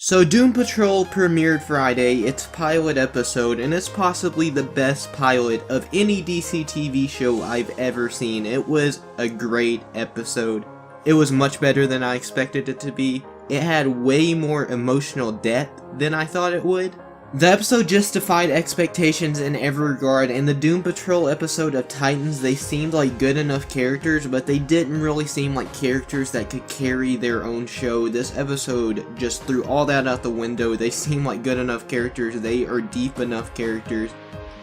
So Doom Patrol premiered Friday, its pilot episode, and it's possibly the best pilot of any DCTV show I've ever seen. It was a great episode. It was much better than I expected it to be. It had way more emotional depth than I thought it would. The episode just defied expectations in every regard, and the Doom Patrol episode of Titans, they seemed like good enough characters, but they didn't really seem like characters that could carry their own show. This episode just threw all that out the window. They seem like good enough characters, they are deep enough characters.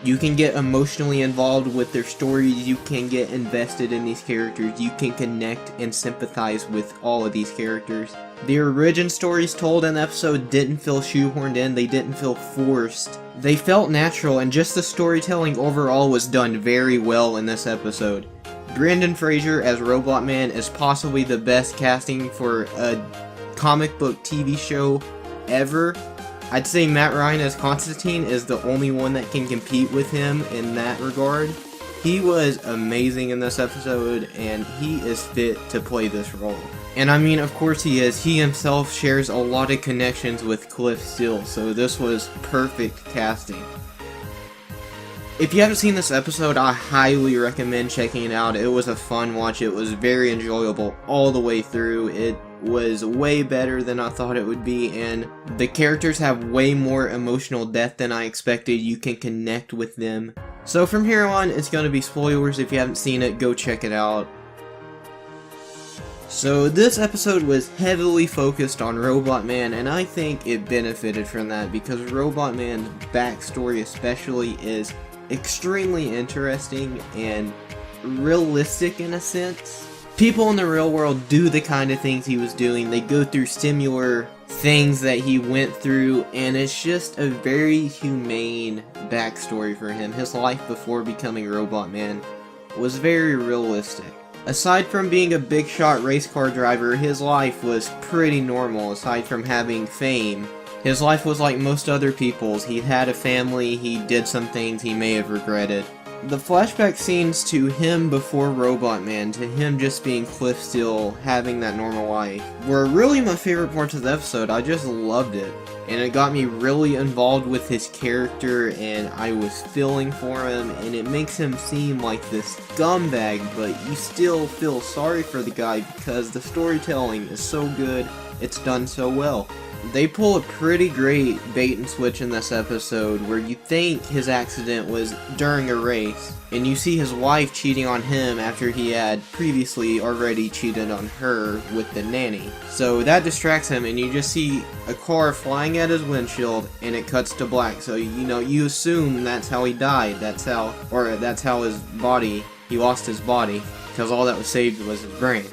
You can get emotionally involved with their stories, you can get invested in these characters, you can connect and sympathize with all of these characters. The origin stories told in the episode didn't feel shoehorned in, they didn't feel forced. They felt natural, and just the storytelling overall was done very well in this episode. Brendan Fraser as Robotman is possibly the best casting for a comic book TV show ever. I'd say Matt Ryan as Constantine is the only one that can compete with him in that regard. He was amazing in this episode, and he is fit to play this role. And I mean, of course he is. He himself shares a lot of connections with Cliff Steele, so this was perfect casting. If you haven't seen this episode, I highly recommend checking it out. It was a fun watch. It was very enjoyable all the way through. It was way better than I thought it would be, and the characters have way more emotional depth than I expected. You can connect with them. So from here on, it's going to be spoilers. If you haven't seen it, go check it out. So this episode was heavily focused on Robotman, and I think it benefited from that because Robotman's backstory especially is extremely interesting and realistic in a sense. People in the real world do the kind of things he was doing. They go through similar things that he went through, and it's just a very humane backstory for him. His life before becoming Robotman was very realistic. Aside from being a big shot race car driver, his life was pretty normal. Aside from having fame, his life was like most other people's. He had a family, he did some things he may have regretted. The flashback scenes to him before Robotman, to him just being Cliff Steele, having that normal life, were really my favorite parts of the episode. I just loved it. And it got me really involved with his character, and I was feeling for him, and it makes him seem like this scumbag, but you still feel sorry for the guy because the storytelling is so good, it's done so well. They pull a pretty great bait and switch in this episode where you think his accident was during a race, and you see his wife cheating on him after he had previously already cheated on her with the nanny. So that distracts him, and you just see a car flying at his windshield, and it cuts to black. So you assume that's how he died. That's how his body, he lost his body, because all that was saved was his brain.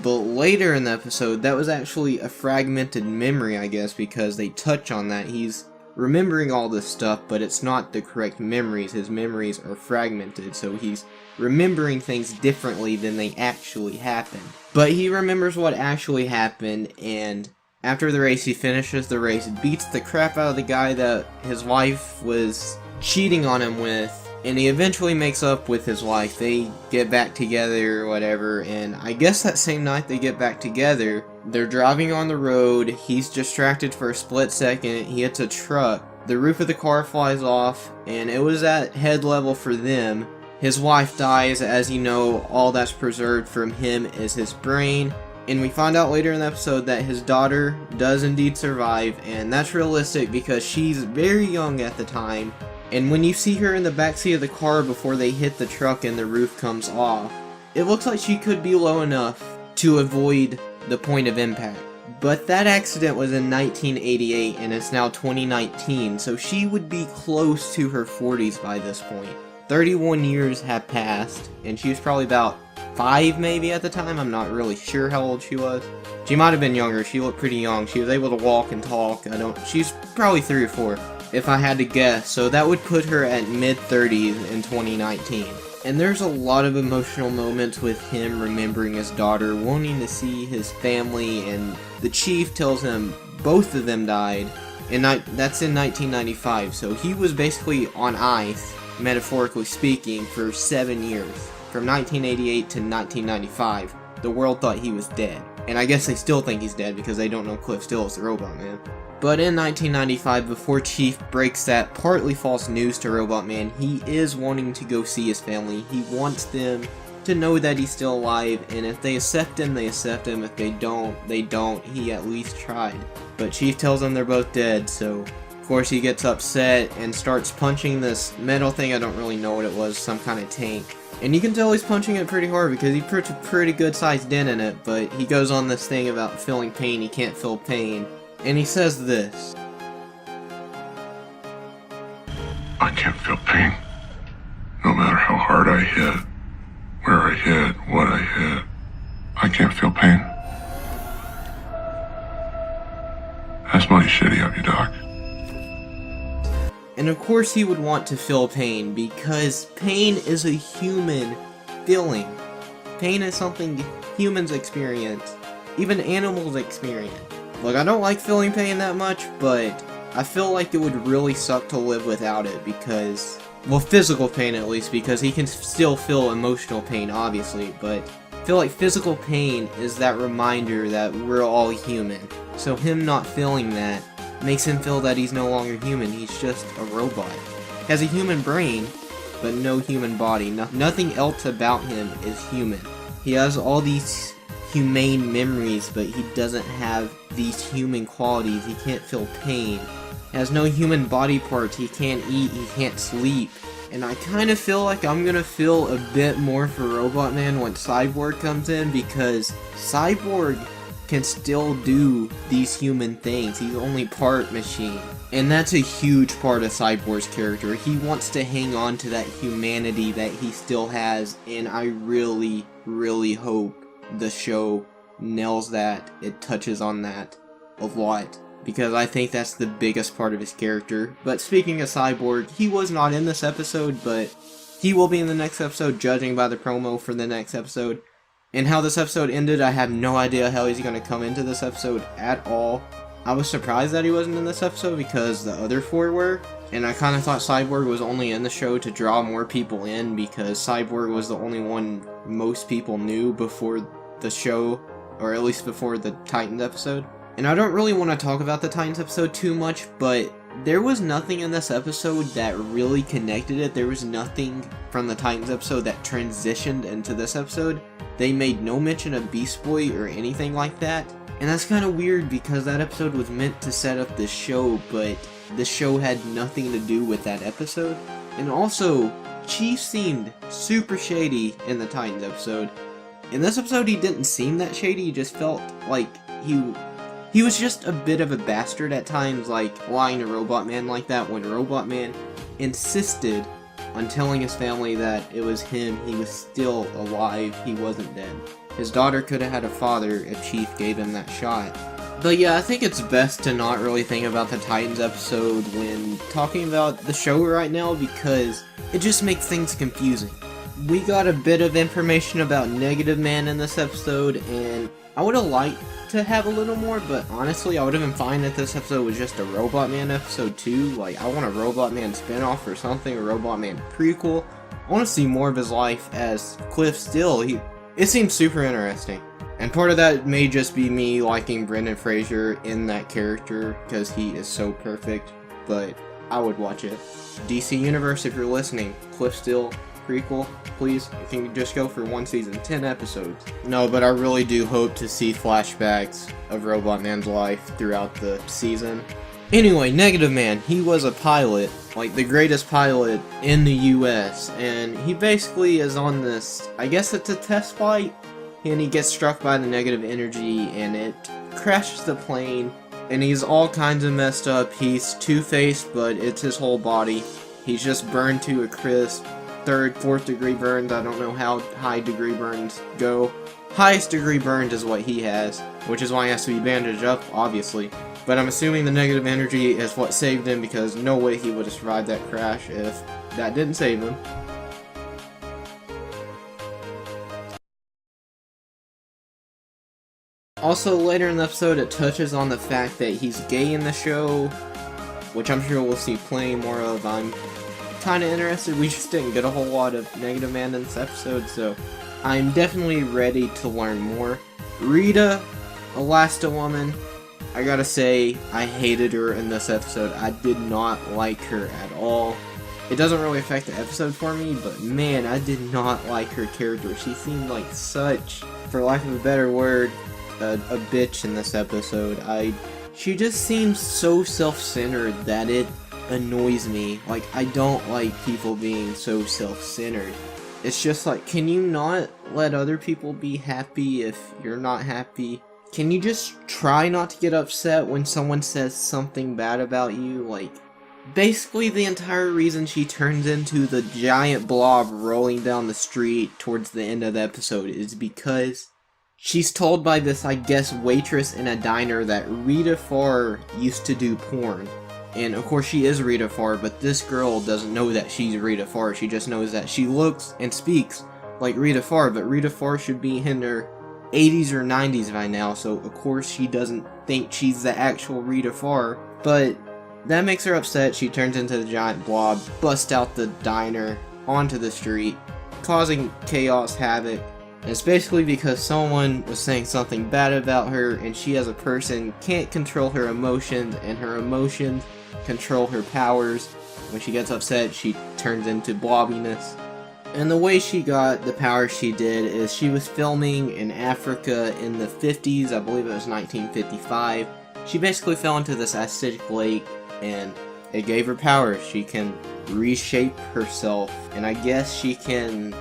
But later in the episode, that was actually a fragmented memory, I guess, because they touch on that. He's remembering all this stuff, but it's not the correct memories. His memories are fragmented, so he's remembering things differently than they actually happened. But he remembers what actually happened, and after the race, he finishes the race, beats the crap out of the guy that his wife was cheating on him with, and he eventually makes up with his wife. They get back together or whatever, and I guess that same night they get back together, they're driving on the road, he's distracted for a split second, he hits a truck, the roof of the car flies off, and it was at head level for them. His wife dies. As you know, all that's preserved from him is his brain, and we find out later in the episode that his daughter does indeed survive, and that's realistic because she's very young at the time. And when you see her in the backseat of the car before they hit the truck and the roof comes off, it looks like she could be low enough to avoid the point of impact. But that accident was in 1988 and it's now 2019, so she would be close to her 40s by this point. 31 years have passed, and she was probably about 5 maybe at the time. I'm not really sure how old she was. She might have been younger. She looked pretty young. She was able to walk and talk. She's probably 3 or 4. If I had to guess, so that would put her at mid-30s in 2019. And there's a lot of emotional moments with him remembering his daughter, wanting to see his family, and the chief tells him both of them died, and that's in 1995, so he was basically on ice, metaphorically speaking, for 7 years, from 1988 to 1995. The world thought he was dead. And I guess they still think he's dead because they don't know Cliff Steele is the Robotman. But in 1995, before Chief breaks that partly false news to Robotman, he is wanting to go see his family. He wants them to know that he's still alive, and if they accept him, they accept him. If they don't, they don't. He at least tried. But Chief tells them they're both dead, so of course he gets upset and starts punching this metal thing. I don't really know what it was, some kind of tank. And you can tell he's punching it pretty hard because he puts a pretty good sized dent in it, but he goes on this thing about feeling pain. He can't feel pain. And he says this. I can't feel pain. No matter how hard I hit, where I hit, what I hit, I can't feel pain. That's mighty shitty of you, Doc. And of course he would want to feel pain, because pain is a human feeling. Pain is something humans experience, even animals experience. Look, I don't like feeling pain that much, but I feel like it would really suck to live without it because, well, physical pain at least, because he can still feel emotional pain, obviously, but I feel like physical pain is that reminder that we're all human. So him not feeling that makes him feel that he's no longer human, he's just a robot. He has a human brain, but no human body. Nothing else about him is human. He has all these humane memories, but he doesn't have these human qualities. He can't feel pain. He has no human body parts. He can't eat. He can't sleep. And I kind of feel like I'm gonna feel a bit more for Robotman when Cyborg comes in, because Cyborg can still do these human things. He's only part machine. And that's a huge part of Cyborg's character. He wants to hang on to that humanity that he still has, and I really, really hope the show nails that. It touches on that a lot, because I think that's the biggest part of his character. But speaking of Cyborg, he was not in this episode, but he will be in the next episode, judging by the promo for the next episode. And how this episode ended, I have no idea how he's going to come into this episode at all. I was surprised that he wasn't in this episode because the other four were, and I kind of thought Cyborg was only in the show to draw more people in, because Cyborg was the only one most people knew before the show, or at least before the Titans episode. And I don't really want to talk about the Titans episode too much, but there was nothing in this episode that really connected it. There was nothing from the Titans episode that transitioned into this episode. They made no mention of Beast Boy or anything like that. And that's kind of weird because that episode was meant to set up the show, but the show had nothing to do with that episode. And also, Chief seemed super shady in the Titans episode. In this episode, he didn't seem that shady. He just felt like he was just a bit of a bastard at times, like lying to Robotman like that when Robotman insisted on telling his family that it was him. He was still alive, he wasn't dead. His daughter could have had a father if Chief gave him that shot. But yeah, I think it's best to not really think about the Titans episode when talking about the show right now, because it just makes things confusing. We got a bit of information about Negative Man in this episode, and I would have liked to have a little more, but honestly, I would have been fine if this episode was just a Robotman episode 2. Like, I want a Robotman spinoff or something, a Robotman prequel. I want to see more of his life as Cliff Steele. It seems super interesting. And part of that may just be me liking Brendan Fraser in that character, because he is so perfect, but I would watch it. DC Universe, if you're listening, Cliff Steele prequel, please. You can just go for one season, 10 episodes. No, but I really do hope to see flashbacks of Robotman's life throughout the season. Anyway, Negative Man, he was a pilot, like the greatest pilot in the US, and he basically is on this, I guess it's a test flight, and he gets struck by the negative energy, and it crashes the plane, and he's all kinds of messed up. He's two-faced, but it's his whole body. He's just burned to a crisp. 3rd, 4th degree burns. I don't know how high degree burns go. Highest degree burned is what he has, which is why he has to be bandaged up, obviously. But I'm assuming the negative energy is what saved him, because no way he would have survived that crash if that didn't save him. Also, later in the episode, it touches on the fact that he's gay in the show, which I'm sure we'll see plenty more of. I'm kind of interested. We just didn't get a whole lot of Negative Man in this episode, so I'm definitely ready to learn more. Rita Elasti-Woman, I gotta say, I hated her in this episode. I did not like her at all. It doesn't really affect the episode for me, but man, I did not like her character. She seemed like such, for lack of a better word, a bitch in this episode. She just seems so self-centered that it annoys me. Like, I don't like people being so self-centered. It's just like, can you not let other people be happy if you're not happy? Can you just try not to get upset when someone says something bad about you? Like, basically the entire reason she turns into the giant blob rolling down the street towards the end of the episode is because she's told by this, I guess, waitress in a diner that Rita Farr used to do porn. And of course she is Rita Farr, but this girl doesn't know that she's Rita Farr. She just knows that she looks and speaks like Rita Farr, but Rita Farr should be in her 80s or 90s by now, so of course she doesn't think she's the actual Rita Farr. But that makes her upset. She turns into the giant blob, busts out the diner onto the street, causing chaos, havoc. And it's basically because someone was saying something bad about her, and she as a person can't control her emotions, and her emotions control her powers. When she gets upset, she turns into blobbiness. And the way she got the power she did is she was filming in Africa in the 50s, I believe it was 1955. She basically fell into this acidic lake, and it gave her powers. She can reshape herself, and I guess she can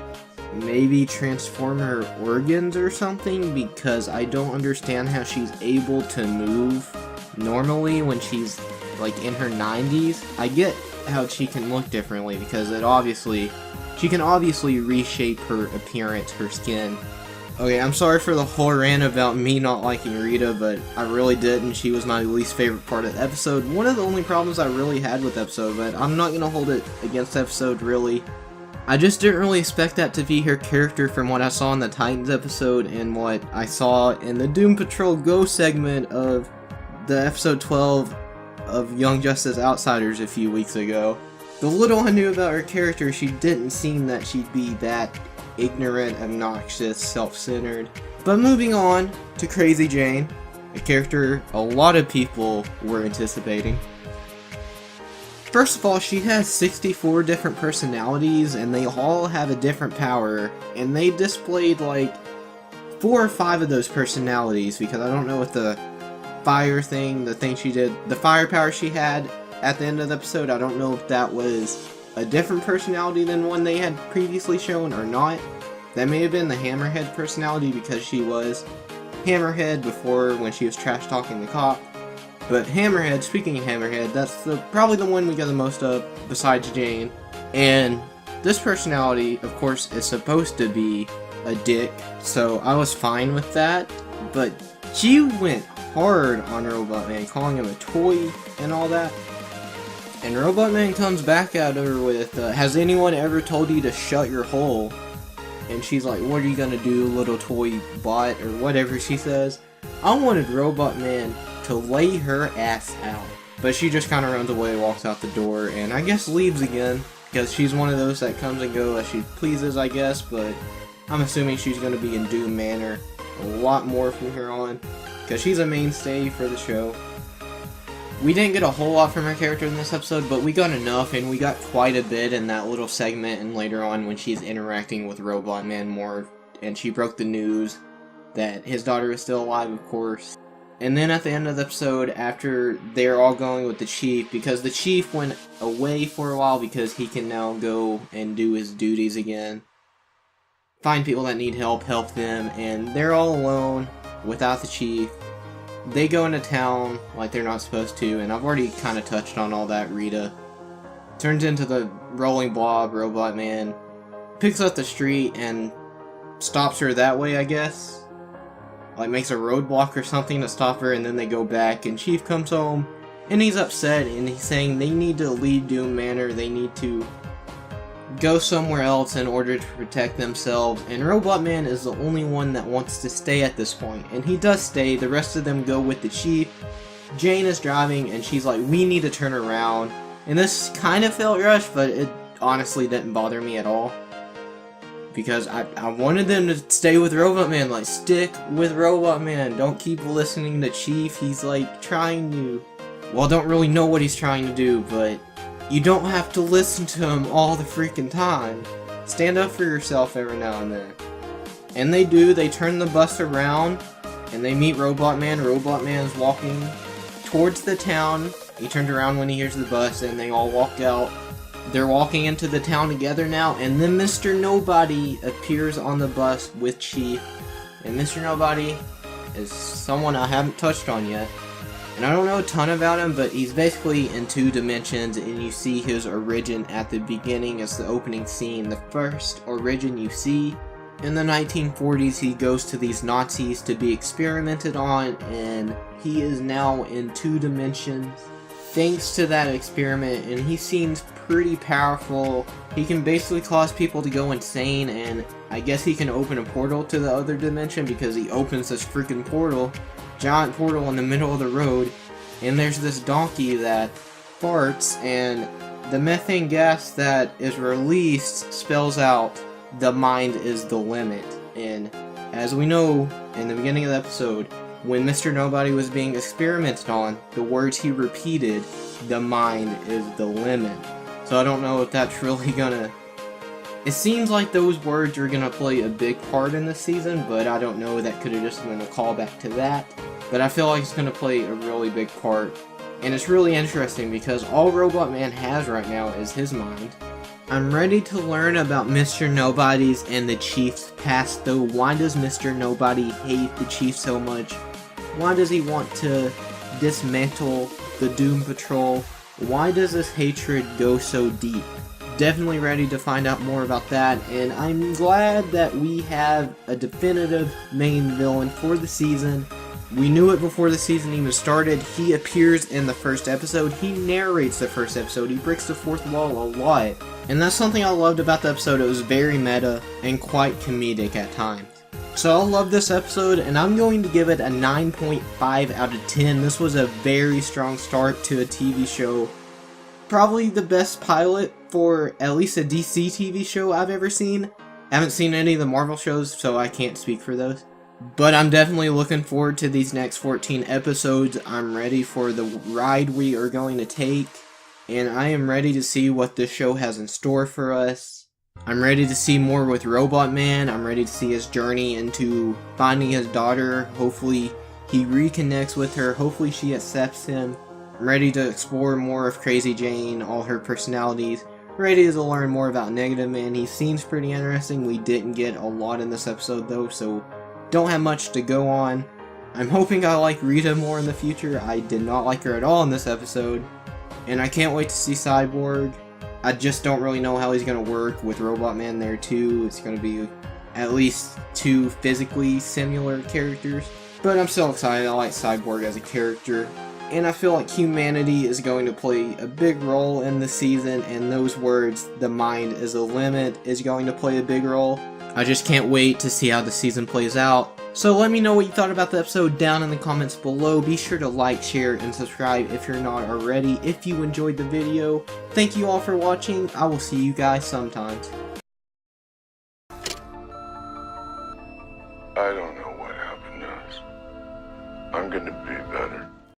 maybe transform her organs or something, because I don't understand how she's able to move normally when she's like in her 90s. I get how she can look differently because she can obviously reshape her appearance, her skin. Okay, I'm sorry for the whole rant about me not liking Rita, but I really didn't. She was my least favorite part of the episode. One of the only problems I really had with the episode, but I'm not going to hold it against the episode, really. I just didn't really expect that to be her character from what I saw in the Titans episode and what I saw in the Doom Patrol Go segment of the episode 12 of Young Justice Outsiders a few weeks ago. The little I knew about her character, she didn't seem that she'd be that ignorant, obnoxious, self-centered. But moving on to Crazy Jane, a character a lot of people were anticipating. First of all, she has 64 different personalities, and they all have a different power, and they displayed like 4 or 5 of those personalities, because I don't know what the fire thing, the thing she did, the fire power she had at the end of the episode, I don't know if that was a different personality than one they had previously shown or not. That may have been the Hammerhead personality, because she was Hammerhead before when she was trash talking the cop. But Hammerhead, speaking of Hammerhead, that's probably the one we get the most of besides Jane. And this personality, of course, is supposed to be a dick, so I was fine with that. But she went hard on Robotman, calling him a toy and all that. And Robotman comes back at her with, has anyone ever told you to shut your hole? And she's like, what are you gonna do, little toy bot, or whatever she says. I wanted Robotman to lay her ass out. But she just kind of runs away, walks out the door, and I guess leaves again. Because she's one of those that comes and goes as she pleases, I guess. But I'm assuming she's going to be in Doom Manor a lot more from here on. Because she's a mainstay for the show. We didn't get a whole lot from her character in this episode, but we got enough, and we got quite a bit in that little segment and later on when she's interacting with Robotman more, and she broke the news that his daughter is still alive, of course. And then at the end of the episode, after they're all going with the chief, because the chief went away for a while because he can now go and do his duties again. Find people that need help, help them, and they're all alone without the chief. They go into town like they're not supposed to, and I've already kind of touched on all that. Rita turns into the rolling blob, Robotman, picks up the street and stops her that way, I guess. Like, makes a roadblock or something to stop her, and then they go back, and Chief comes home, and he's upset, and he's saying they need to leave Doom Manor, they need to go somewhere else in order to protect themselves, and Robotman is the only one that wants to stay at this point, and he does stay. The rest of them go with the Chief. Jane is driving, and she's like, we need to turn around, and this kind of felt rushed, but it honestly didn't bother me at all. because I wanted them to stay with Robotman. Like, stick with Robotman. Don't keep listening to Chief. He's like trying to, well, don't really know what he's trying to do, but you don't have to listen to him all the freaking time. Stand up for yourself every now and then. And they do. They turn the bus around and they meet Robotman. Robotman's walking towards the town. He turns around when he hears the bus and they all walk out. They're walking into the town together now, and then Mr. Nobody appears on the bus with Chief. And Mr. Nobody is someone I haven't touched on yet. And I don't know a ton about him, but he's basically in 2 dimensions, and you see his origin at the beginning as the opening scene. The first origin you see, in the 1940s, he goes to these Nazis to be experimented on, and he is now in 2 dimensions thanks to that experiment, and he seems pretty powerful. He can basically cause people to go insane, and I guess he can open a portal to the other dimension because he opens this freaking portal, giant portal in the middle of the road, and there's this donkey that farts, and the methane gas that is released spells out the mind is the limit. And as we know in the beginning of the episode, when Mr. Nobody was being experimented on, the words he repeated, the mind is the limit. So I don't know if that's really gonna... It seems like those words are gonna play a big part in this season, but I don't know, that could have just been a callback to that. But I feel like it's gonna play a really big part. And it's really interesting because all Robotman has right now is his mind. I'm ready to learn about Mr. Nobody's and the Chief's past, though. Why does Mr. Nobody hate the Chief so much? Why does he want to dismantle the Doom Patrol? Why does this hatred go so deep? Definitely ready to find out more about that, and I'm glad that we have a definitive main villain for the season. We knew it before the season even started. He appears in the first episode. He narrates the first episode. He breaks the fourth wall a lot. And that's something I loved about the episode. It was very meta and quite comedic at times. So I love this episode, and I'm going to give it a 9.5 out of 10. This was a very strong start to a TV show. Probably the best pilot for at least a DC TV show I've ever seen. I haven't seen any of the Marvel shows, so I can't speak for those. But I'm definitely looking forward to these next 14 episodes. I'm ready for the ride we are going to take. And I am ready to see what this show has in store for us. I'm ready to see more with Robotman. I'm ready to see his journey into finding his daughter. Hopefully he reconnects with her. Hopefully she accepts him. I'm ready to explore more of Crazy Jane, all her personalities. Ready to learn more about Negative Man. He seems pretty interesting. We didn't get a lot in this episode though, so don't have much to go on. I'm hoping I like Rita more in the future. I did not like her at all in this episode. And I can't wait to see Cyborg. I just don't really know how he's going to work with Robotman there too. It's going to be at least 2 physically similar characters. But I'm still excited. I like Cyborg as a character. And I feel like humanity is going to play a big role in this season. And those words, the mind is a limit, is going to play a big role. I just can't wait to see how the season plays out. So let me know what you thought about the episode down in the comments below. Be sure to like, share, and subscribe if you're not already. If you enjoyed the video, thank you all for watching. I will see you guys sometimes.